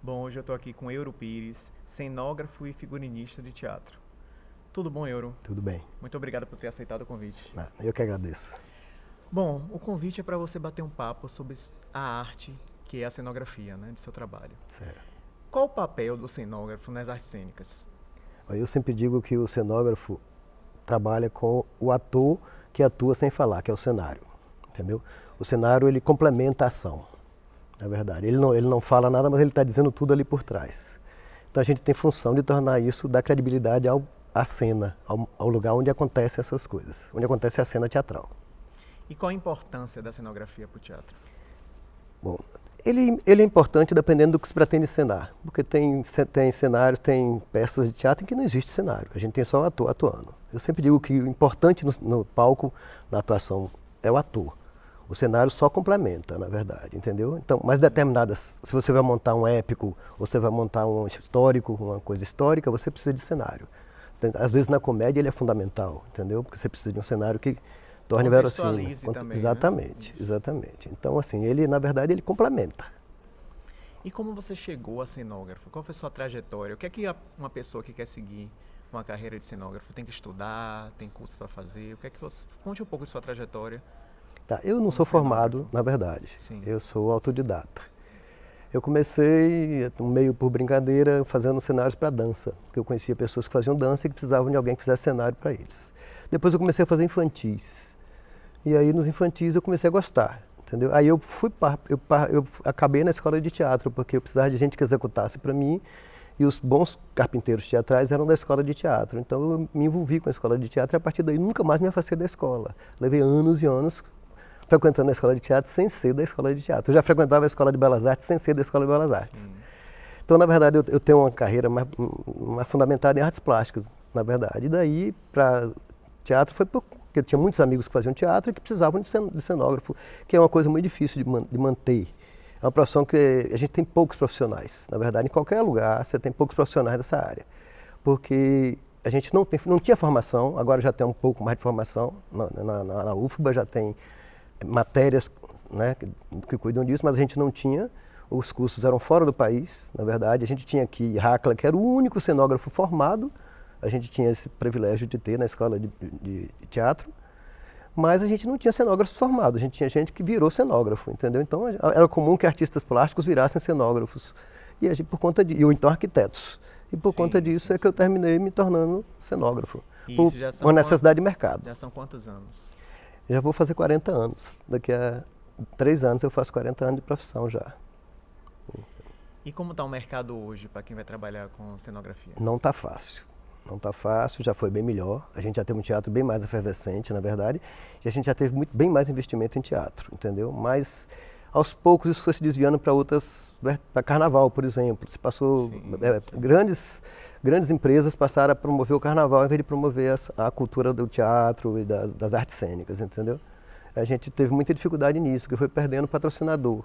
Bom, hoje eu estou aqui com Euro Pires, cenógrafo e figurinista de teatro. Tudo bom, Euro? Tudo bem. Muito obrigado por ter aceitado o convite. Eu que agradeço. Bom, o convite é para você bater um papo sobre a arte, que é a cenografia, né, de seu trabalho. Certo. Qual o papel do cenógrafo nas artes cênicas? Eu sempre digo que o cenógrafo trabalha com o ator que atua sem falar, que é o cenário, entendeu? O cenário, ele complementa a ação, na verdade. Ele não fala nada, mas ele está dizendo tudo ali por trás. Então a gente tem função de tornar isso, dar credibilidade à cena, ao lugar onde acontecem essas coisas, onde acontece a cena teatral. E qual a importância da cenografia para o teatro? Bom, ele é importante dependendo do que se pretende encenar, porque tem cenários, tem peças de teatro em que não existe cenário, a gente tem só o ator atuando. Eu sempre digo que o importante no palco, na atuação, é o ator. O cenário só complementa, na verdade, entendeu? Então, mas determinadas, se você vai montar um épico, ou você vai montar um histórico, uma coisa histórica, você precisa de cenário. Às vezes na comédia ele é fundamental, entendeu? Porque você precisa de um cenário que torne verossímil. Também, exatamente, né? Exatamente. Então, assim, ele, na verdade, ele complementa. E como você chegou a cenógrafo? Qual foi a sua trajetória? O que é que uma pessoa que quer seguir uma carreira de cenógrafo tem que estudar, tem curso para fazer? O que é que você... Conte um pouco de sua trajetória. Tá, eu não sou formado, na verdade. Sim. Eu sou autodidata. Eu comecei, meio por brincadeira, fazendo cenários para dança, porque eu conhecia pessoas que faziam dança e que precisavam de alguém que fizesse cenário para eles. Depois eu comecei a fazer infantis. E aí nos infantis eu comecei a gostar, entendeu? Aí eu acabei na escola de teatro, porque eu precisava de gente que executasse para mim, e os bons carpinteiros teatrais eram da escola de teatro. Então eu me envolvi com a escola de teatro e a partir daí nunca mais me afastei da escola. Levei anos e anos frequentando a escola de teatro sem ser da escola de teatro. Eu já frequentava a escola de belas artes sem ser da escola de belas artes. Sim. Então, na verdade, eu tenho uma carreira mais fundamentada em artes plásticas, na verdade. E daí, para teatro, foi porque eu tinha muitos amigos que faziam teatro e que precisavam de cenógrafo, que é uma coisa muito difícil de manter. É uma profissão que a gente tem poucos profissionais. Na verdade, em qualquer lugar, você tem poucos profissionais dessa área. Porque a gente não tinha formação, agora já tem um pouco mais de formação. Na UFBA já tem matérias, né, que cuidam disso, mas a gente não tinha. Os cursos eram fora do país, na verdade. A gente tinha aqui Racla, que era o único cenógrafo formado. A gente tinha esse privilégio de ter na escola de teatro, mas a gente não tinha cenógrafos formados. A gente tinha gente que virou cenógrafo, entendeu? Então era comum que artistas plásticos virassem cenógrafos. E a gente, ou então arquitetos. E por conta disso é que eu terminei me tornando cenógrafo. Por uma necessidade de mercado. Já são quantos anos? Já vou fazer 40 anos. Daqui a 3 anos eu faço 40 anos de profissão já. E como está o mercado hoje para quem vai trabalhar com cenografia? Não está fácil. Não está fácil, já foi bem melhor. A gente já teve um teatro bem mais efervescente, na verdade. E a gente já teve bem mais investimento em teatro, entendeu? Mas aos poucos isso foi se desviando para outras, para carnaval, por exemplo. Se passou, grandes empresas passaram a promover o carnaval em vez de promover a cultura do teatro e das artes cênicas, entendeu? A gente teve muita dificuldade nisso, que foi perdendo patrocinador.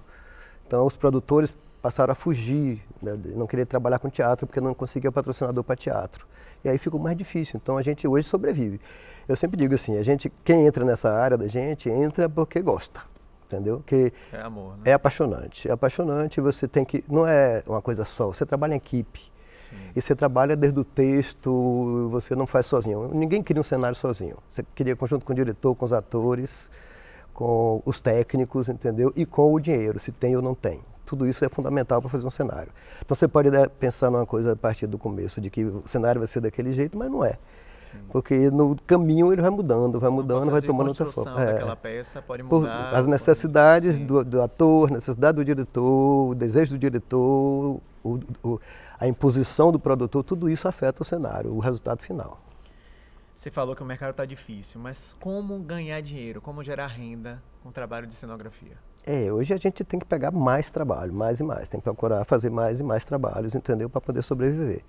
Então os produtores passaram a fugir, né, não querer trabalhar com teatro porque não conseguia patrocinador para teatro. E aí ficou mais difícil. Então a gente hoje sobrevive. Eu sempre digo assim, quem entra nessa área da gente, entra porque gosta. Entendeu? Que é amor, né? É apaixonante. É apaixonante, você tem que... Não é uma coisa só, você trabalha em equipe. Sim. E você trabalha desde o texto, você não faz sozinho. Ninguém cria um cenário sozinho. Você cria conjunto com o diretor, com os atores, com os técnicos, entendeu? E com o dinheiro, se tem ou não tem. Tudo isso é fundamental para fazer um cenário. Então você pode pensar numa coisa a partir do começo, de que o cenário vai ser daquele jeito, mas não é. Sim. Porque no caminho ele vai mudando, vai tomando outra forma. Daquela peça pode mudar. As necessidades do ator, necessidade do diretor, o desejo do diretor, a imposição do produtor, tudo isso afeta o cenário, o resultado final. Você falou que o mercado está difícil, mas como ganhar dinheiro, como gerar renda com o trabalho de cenografia? Hoje a gente tem que pegar mais trabalho, mais e mais, tem que procurar fazer mais e mais trabalhos, entendeu? Para poder sobreviver.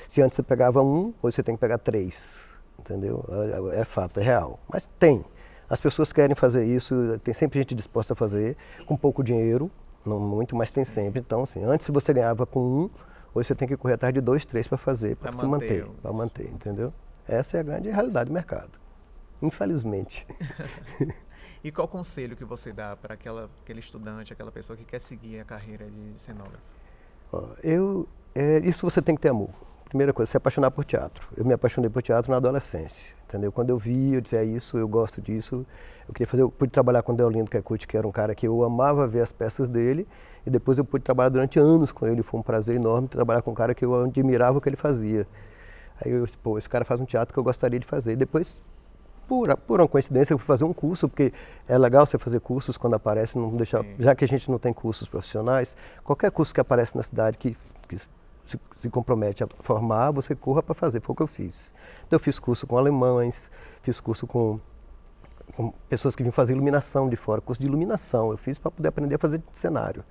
Se antes você pegava um, hoje você tem que pegar 3, entendeu? É fato, é real. Mas tem. As pessoas querem fazer isso, tem sempre gente disposta a fazer, com pouco dinheiro, não muito, mas tem sempre. Então, assim, antes você ganhava com 1, hoje você tem que correr atrás de 2, 3 para fazer, para se manter, entendeu? Essa é a grande realidade do mercado, infelizmente. E qual conselho que você dá para aquele estudante, aquela pessoa que quer seguir a carreira de cenógrafo? Ó, isso você tem que ter amor. Primeira coisa, se apaixonar por teatro. Eu me apaixonei por teatro na adolescência, entendeu? Quando eu vi, eu disse, é isso, eu gosto disso. Eu queria fazer, eu pude trabalhar com o Deolindo Kekuchi, que era um cara que eu amava ver as peças dele, e depois eu pude trabalhar durante anos com ele. Foi um prazer enorme trabalhar com um cara que eu admirava o que ele fazia. Aí eu disse, pô, esse cara faz um teatro que eu gostaria de fazer. Depois, por uma coincidência, eu fui fazer um curso, porque é legal você fazer cursos quando aparece, não deixar, já que a gente não tem cursos profissionais, qualquer curso que aparece na cidade que se compromete a formar, você corra para fazer, foi o que eu fiz. Então eu fiz curso com alemães, fiz curso com pessoas que vinham fazer iluminação de fora, curso de iluminação, eu fiz para poder aprender a fazer cenário,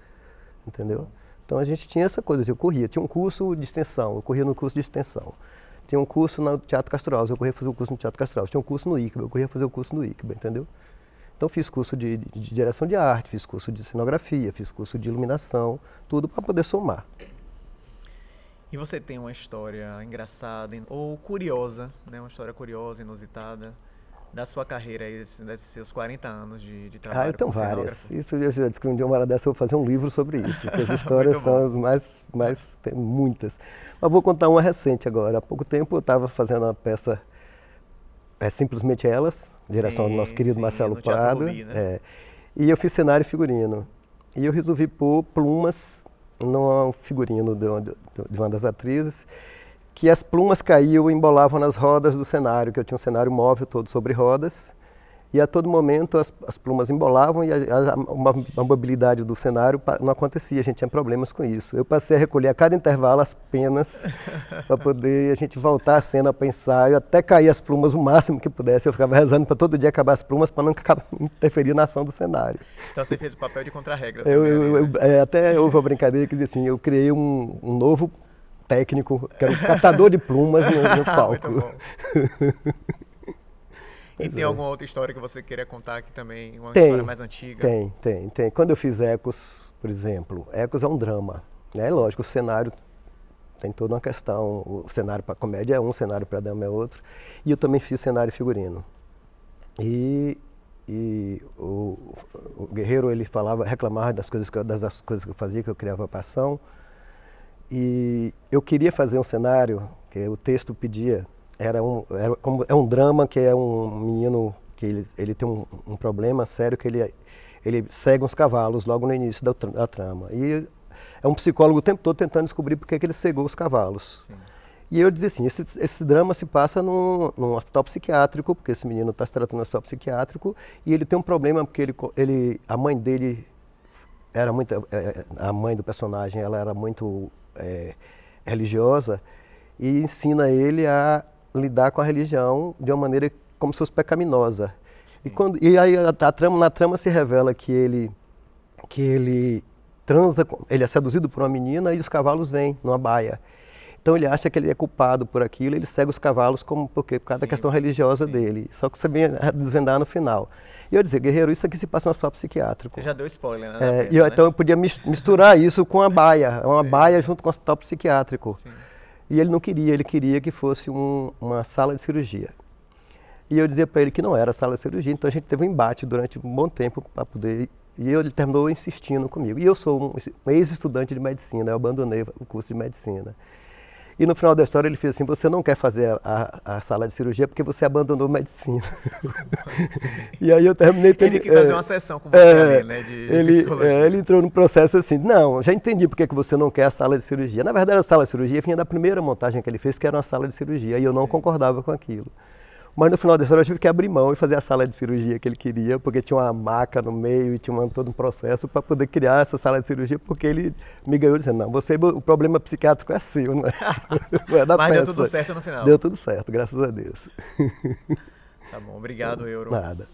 entendeu? Então a gente tinha essa coisa, eu corria, tinha um curso de extensão, eu corria no curso de extensão. Tinha um curso no Teatro Castro Alves, eu corria fazer o curso no Teatro Castro Alves. Tinha um curso no ICBA, eu corria fazer o curso no ICBA, entendeu? Então fiz curso de direção de arte, fiz curso de cenografia, fiz curso de iluminação, tudo para poder somar. E você tem uma história engraçada ou curiosa, né? Uma história curiosa, inusitada, da sua carreira aí, desses seus 40 anos de trabalho Eu tenho como várias. cenógrafo? Isso eu já disse que um dia, uma hora dessa, eu vou fazer um livro sobre isso, porque as histórias são as mais... tem muitas. Mas vou contar uma recente agora. Há pouco tempo eu estava fazendo uma peça, Simplesmente Elas, direção do nosso querido Marcelo Prado. Rubi, né? E eu fiz cenário e figurino. E eu resolvi pôr plumas no figurino de uma das atrizes, que as plumas caíam e embolavam nas rodas do cenário, que eu tinha um cenário móvel todo sobre rodas, e a todo momento as plumas embolavam e a mobilidade do cenário não acontecia, a gente tinha problemas com isso. Eu passei a recolher a cada intervalo as penas para poder a gente voltar a cena, pensar, eu até cair as plumas o máximo que pudesse, eu ficava rezando para todo dia acabar as plumas para não interferir na ação do cenário. Então você fez o papel de contra-regra também, né? Até houve uma brincadeira que dizia assim, eu criei um novo técnico, que era um catador de plumas no palco. Muito bom. E tem alguma outra história que você queira contar aqui também? Uma história mais antiga? Tem. Quando eu fiz Ecos, por exemplo, Ecos é um drama. Né? Lógico, o cenário tem toda uma questão. O cenário para comédia é um, o cenário para drama é outro. E eu também fiz cenário e figurino. E o Guerreiro, ele reclamava das coisas que eu fazia, que eu criava paixão. E eu queria fazer um cenário, que o texto pedia, é um drama que é um menino que ele tem um problema sério, que ele cega uns cavalos logo no início da trama. E é um psicólogo o tempo todo tentando descobrir por que ele cegou os cavalos. Sim. E eu dizia assim, esse drama se passa num hospital psiquiátrico, porque esse menino está se tratando no hospital psiquiátrico, e ele tem um problema porque a mãe dele era muito, a mãe do personagem, ela era muito religiosa, e ensina ele a lidar com a religião de uma maneira como se fosse pecaminosa. E aí na trama se revela que ele transa, ele é seduzido por uma menina e os cavalos vêm numa baia. Então ele acha que ele é culpado por aquilo, ele segue os cavalos por causa da questão religiosa dele. Só que você vem a desvendar no final. E eu dizia, Guerreiro, isso aqui se passa no hospital psiquiátrico. Você já deu spoiler, né? Peça, então eu podia misturar isso com a baia, uma baia junto com o hospital psiquiátrico. Sim. E ele não queria, ele queria que fosse uma sala de cirurgia. E eu dizia para ele que não era sala de cirurgia, então a gente teve um embate durante um bom tempo para poder... E ele terminou insistindo comigo. E eu sou um ex-estudante de medicina, eu abandonei o curso de medicina. E no final da história ele fez assim, você não quer fazer a sala de cirurgia porque você abandonou medicina. E aí eu terminei... Ele quis fazer uma sessão com você ali, né, de psicologia. Ele entrou no processo assim, não, já entendi porque que você não quer a sala de cirurgia. Na verdade, a sala de cirurgia vinha da primeira montagem que ele fez, que era uma sala de cirurgia, e eu não concordava com aquilo. Mas no final da história eu tive que abrir mão e fazer a sala de cirurgia que ele queria, porque tinha uma maca no meio e tinha todo um processo para poder criar essa sala de cirurgia, porque ele me ganhou dizendo, não, o problema psiquiátrico é seu, não é, não é da Mas peça. Deu tudo certo no final. Deu tudo certo, graças a Deus. Tá bom, obrigado, Euro. Nada.